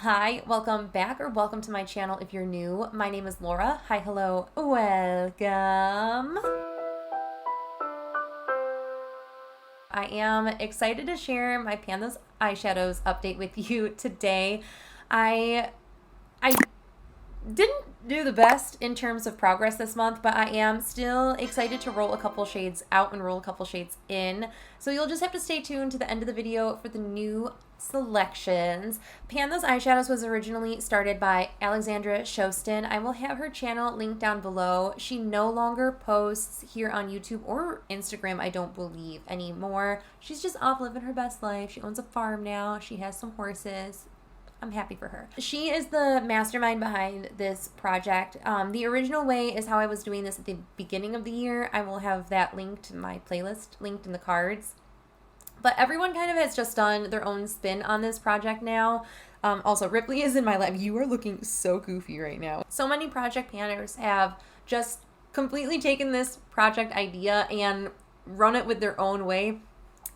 Hi, welcome back or welcome to my channel if you're new. My name is Laura. Hi, hello, welcome. I am excited to share my Pandas eyeshadows update with you today. I didn't do the best in terms of progress this month, but I am still excited to roll a couple shades out and roll a couple shades in. So you'll just have to stay tuned to the end of the video for the new selections. Pandas eyeshadows was originally started by Alexandra Shostin. I will have her channel linked down below. She no longer posts here on YouTube or Instagram, I don't believe, anymore. She's just off living her best life. She owns a farm now. She has some horses. I'm happy for her. She is the mastermind behind this project. The original way is how I was doing this at the beginning of the year. I will have that linked in my playlist, linked in the cards. But everyone kind of has just done their own spin on this project now. Also, Ripley is in my lab. You are looking so goofy right now. So many project planners have just completely taken this project idea and run it with their own way.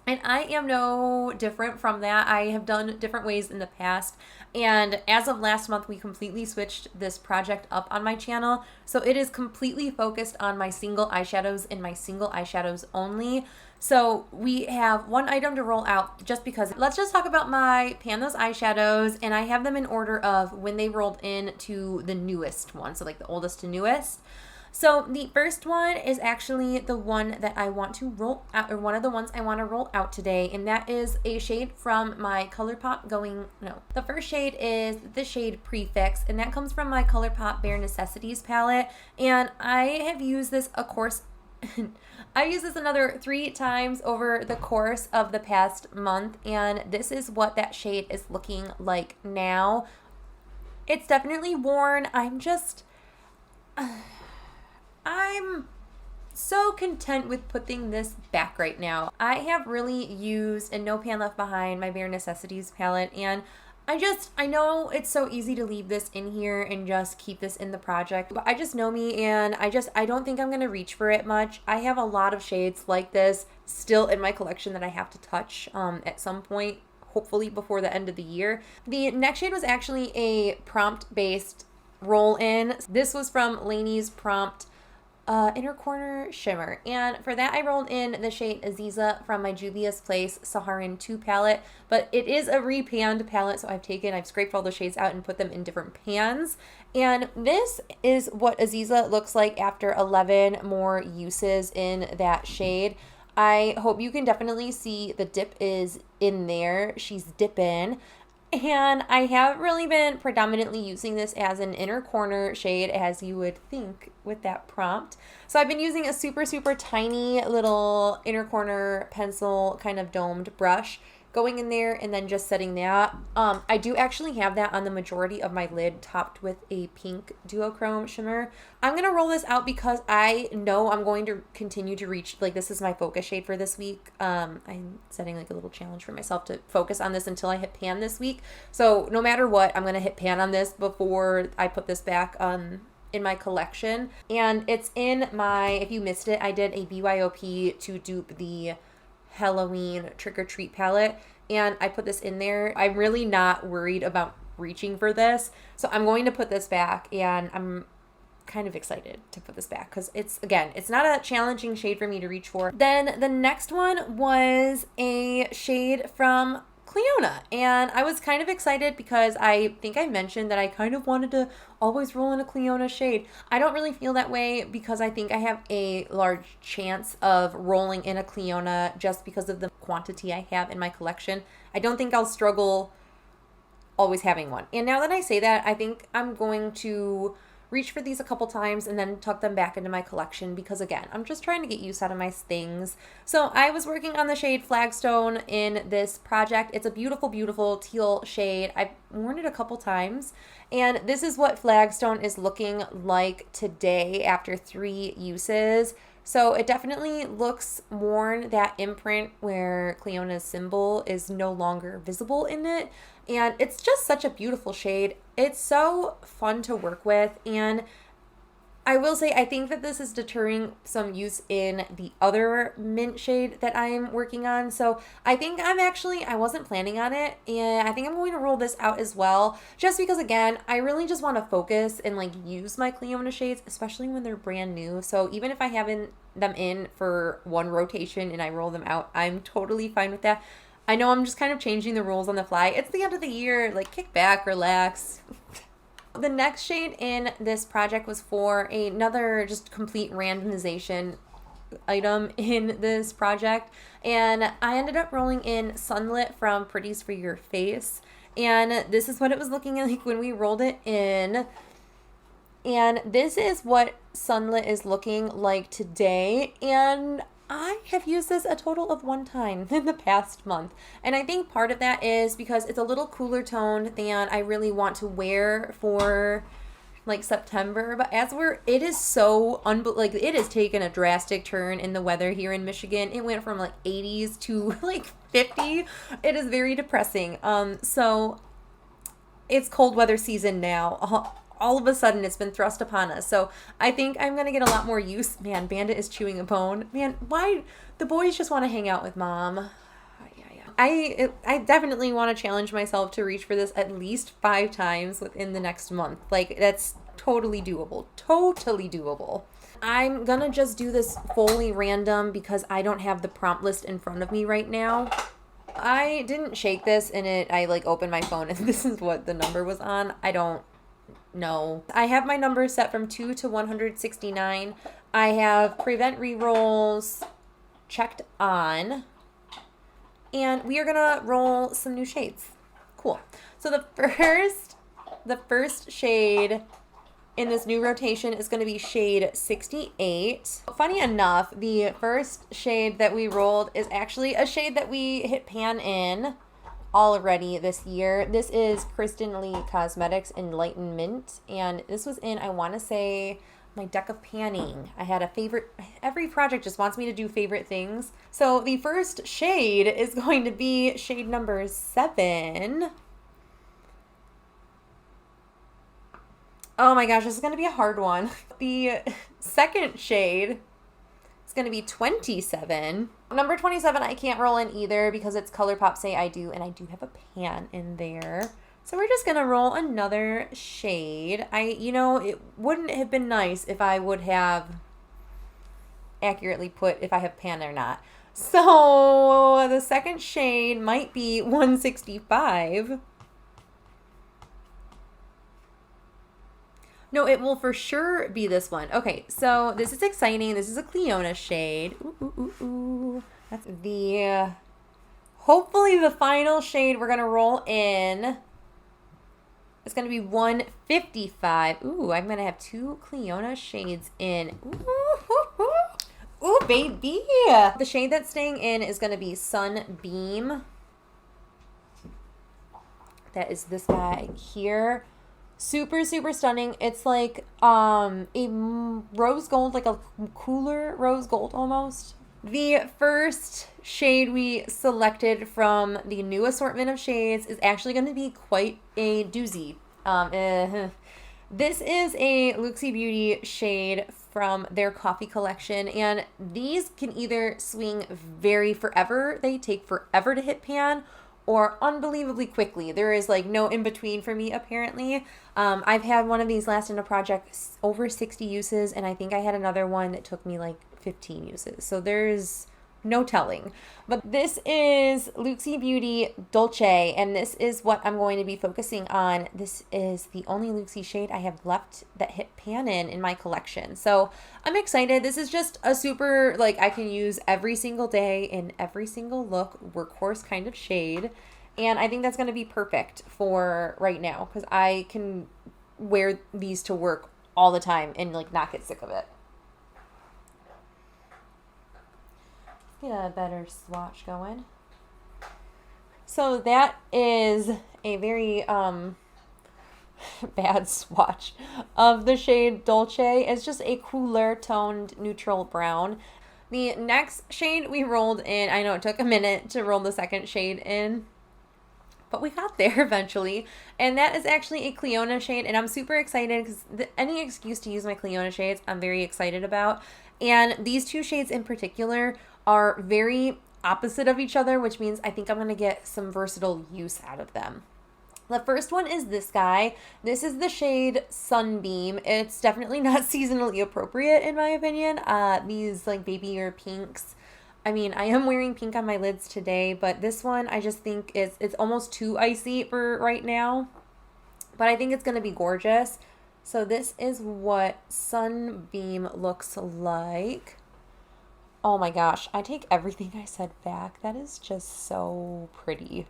And I am no different from that. I have done different ways in the past. And as of last month, we completely switched this project up on my channel. So it is completely focused on my single eyeshadows and my single eyeshadows only. So we have one item to roll out just because. Let's just talk about my Pandas eyeshadows. And I have them in order of when they rolled in to the newest one. So like the oldest to newest. So the first one is actually the one that I want to roll out, or one of the ones I want to roll out today, and that is a shade from my Colourpop the first shade is the shade Prefix, and that comes from my Colourpop Bare Necessities palette, and I have used this, of course, I used this another 3 times over the course of the past month, and this is what that shade is looking like now. It's definitely worn. I'm so content with putting this back right now. I have really used, and no pan left behind, my Bare Necessities palette, and I know it's so easy to leave this in here and just keep this in the project, but I just know me, and I don't think I'm going to reach for it much. I have a lot of shades like this still in my collection that I have to touch at some point, hopefully before the end of the year. The next shade was actually a prompt-based roll-in. This was from Lainey's Prompt Inner Corner Shimmer, and for that I rolled in the shade Aziza from my Juvia's Place Saharan 2 palette, but it is a repanned palette, so I've scraped all the shades out and put them in different pans, and this is what Aziza looks like after 11 more uses in that shade. I hope you can definitely see the dip is in there. She's dipping. And I have really been predominantly using this as an inner corner shade, as you would think with that prompt. So I've been using a super, super tiny little inner corner pencil kind of domed brush, going in there and then just setting that. I do actually have that on the majority of my lid, topped with a pink duochrome shimmer. I'm going to roll this out because I know I'm going to continue to reach, like, this is my focus shade for this week. I'm setting like a little challenge for myself to focus on this until I hit pan this week. So no matter what, I'm going to hit pan on this before I put this back in my collection. And it's in my, if you missed it, I did a BYOP to dupe the Halloween trick-or-treat palette, and I put this in there. I'm really not worried about reaching for this, so I'm going to put this back, and I'm kind of excited to put this back because it's not a challenging shade for me to reach for. Then the next one was a shade from Clionadh, and I was kind of excited because I think I mentioned that I kind of wanted to always roll in a Clionadh shade. I don't really feel that way because I think I have a large chance of rolling in a Clionadh just because of the quantity I have in my collection. I don't think I'll struggle always having one. And now that I say that, I think I'm going to reach for these a couple times and then tuck them back into my collection because, again, I'm just trying to get use out of my things. So I was working on the shade Flagstone in this project. It's a beautiful, beautiful teal shade. I've worn it a couple times, and this is what Flagstone is looking like today after 3 uses. So it definitely looks worn. That imprint where Clionadh's symbol is no longer visible in it. And it's just such a beautiful shade. It's so fun to work with. And I will say, I think that this is deterring some use in the other mint shade that I'm working on. So I think I wasn't planning on it. And I think I'm going to roll this out as well. Just because, again, I really just want to focus and like use my Cliona shades, especially when they're brand new. So even if I haven't them in for one rotation and I roll them out, I'm totally fine with that. I know I'm just kind of changing the rules on the fly. It's the end of the year. Like, kick back, relax. The next shade in this project was for another just complete randomization item in this project. And I ended up rolling in Sunlit from Pretties for Your Face. And this is what it was looking like when we rolled it in. And this is what Sunlit is looking like today. And I have used this a total of 1 time in the past month. And I think part of that is because it's a little cooler toned than I really want to wear for like September. But it is so, like, it has taken a drastic turn in the weather here in Michigan. It went from like 80s to like 50. It is very depressing. So it's cold weather season now. All of a sudden it's been thrust upon us. So I think I'm going to get a lot more use. Man, Bandit is chewing a bone. Man, why? The boys just want to hang out with mom. I definitely want to challenge myself to reach for this at least 5 times within the next month. Like, that's totally doable. Totally doable. I'm going to just do this fully random because I don't have the prompt list in front of me right now. I didn't shake this and I like opened my phone and this is what the number was on. I don't know. I have my numbers set from 2 to 169. I have prevent rerolls checked on. And we are gonna roll some new shades. Cool. So the first shade in this new rotation is going to be shade 68. Funny enough, the first shade that we rolled is actually a shade that we hit pan in already this year. This is Kristen Lee Cosmetics Enlightenment, and this was in, I want to say, my deck of panning. I had a favorite. Every project just wants me to do favorite things. So the first shade is going to be shade number 7. Oh my gosh, this is going to be a hard one. The second shade is going to be 27. Number 27 I can't roll in either because it's Colourpop Say I Do, and I do have a pan in there. So we're just going to roll another shade. It wouldn't have been nice if I would have accurately put if I have pan or not. So the second shade might be 165. No, it will for sure be this one. Okay, so this is exciting. This is a Cliona shade. Ooh, ooh, ooh, ooh. That's hopefully the final shade we're going to roll in. It's going to be 155. Ooh, I'm going to have 2 Cliona shades in. Ooh, baby. The shade that's staying in is going to be Sunbeam. That is this guy here. Super, super stunning. It's like a rose gold, like a cooler rose gold almost. The first shade we selected from the new assortment of shades is actually going to be quite a doozy. This is a Luxe Beauty shade from their coffee collection, and these can either swing very forever, they take forever to hit pan, or unbelievably quickly. There is like no in between for me apparently. I've had one of these last in a project over 60 uses, and I think I had another one that took me like 15 uses. So there's no telling. But this is Luxe Beauty 𝙠∨, and this is what I'm going to be focusing on. This is the only Luxe shade I have left that hit pan in my collection. So I'm excited. This is just a super, like, I can use every single day in every single look, workhorse kind of shade. And I think that's going to be perfect for right now because I can wear these to work all the time and like not get sick of it. Get a better swatch going. So that is a very bad swatch of the shade 𝙠∨. It's just a cooler toned neutral brown. The next shade we rolled in, I know it took a minute to roll the second shade in, but we got there eventually. And that is actually a Clionadh shade, and I'm super excited because any excuse to use my Clionadh shades, I'm very excited about. And these two shades in particular are very opposite of each other, which means I think I'm going to get some versatile use out of them. The first one is this guy. This is the shade Sunbeam. It's definitely not seasonally appropriate in my opinion. These like babier pinks. I mean, I am wearing pink on my lids today, but this one I just think it's almost too icy for right now. But I think it's going to be gorgeous. So this is what Sunbeam looks like. Oh my gosh, I take everything I said back. That is just so pretty.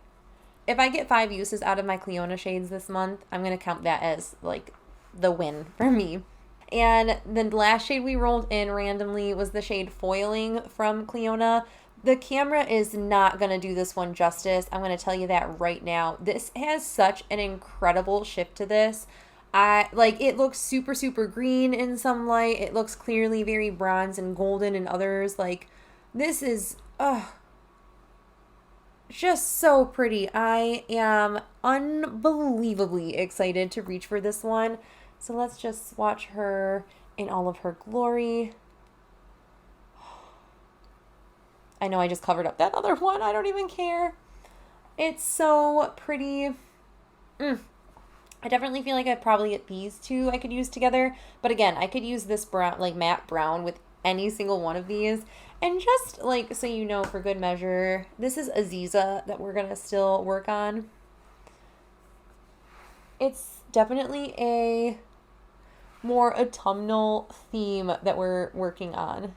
If I get 5 uses out of my Clionadh shades this month, I'm going to count that as like the win for me. And the last shade we rolled in randomly was the shade Foiling from Clionadh. The camera is not going to do this one justice. I'm going to tell you that right now. This has such an incredible shift to this. It looks super, super green in some light. It looks clearly very bronze and golden in others. Like, this is, just so pretty. I am unbelievably excited to reach for this one. So let's just swatch her in all of her glory. I know I just covered up that other one. I don't even care. It's so pretty. I definitely feel like I'd probably get these two I could use together. But again, I could use this brown, like matte brown, with any single one of these. And just like so you know, for good measure, this is Aziza that we're gonna still work on. It's definitely a more autumnal theme that we're working on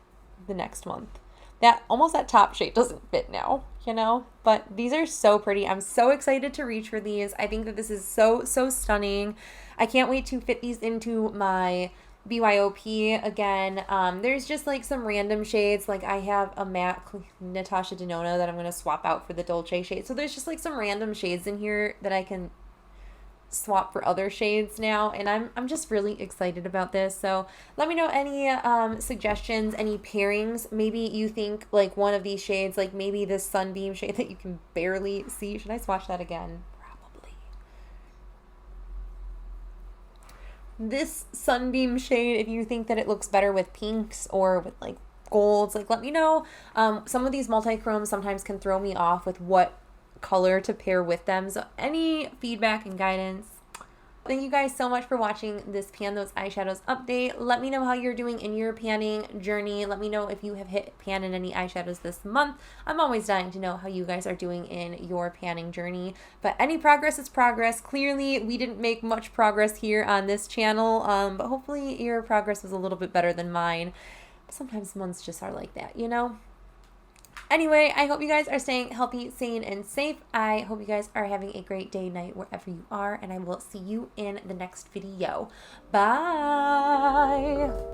the next month. That top shade doesn't fit now, you know, but these are so pretty. I'm so excited to reach for these. I think that this is so stunning. I can't wait to fit these into my BYOP again. There's just like some random shades. Like I have a matte Natasha Denona that I'm going to swap out for the Dolce shade. So there's just like some random shades in here that I can swap for other shades now, and I'm just really excited about this. So let me know any suggestions, any pairings. Maybe you think like one of these shades, like maybe this Sunbeam shade that you can barely see. Should I swatch that again? Probably. This Sunbeam shade, if you think that it looks better with pinks or with like golds, like let me know. Some of these multi-chromes sometimes can throw me off with what color to pair with them. So any feedback and guidance. Thank you guys so much for watching this Pan Those Eyeshadows update. Let me know how you're doing in your panning journey. Let me know if you have hit pan in any eyeshadows this month. I'm always dying to know how you guys are doing in your panning journey. But any progress is progress. Clearly, we didn't make much progress here on this channel, but hopefully your progress was a little bit better than mine. Sometimes months just are like that, you know? Anyway, I hope you guys are staying healthy, sane, and safe. I hope you guys are having a great day, night, wherever you are, and I will see you in the next video. Bye!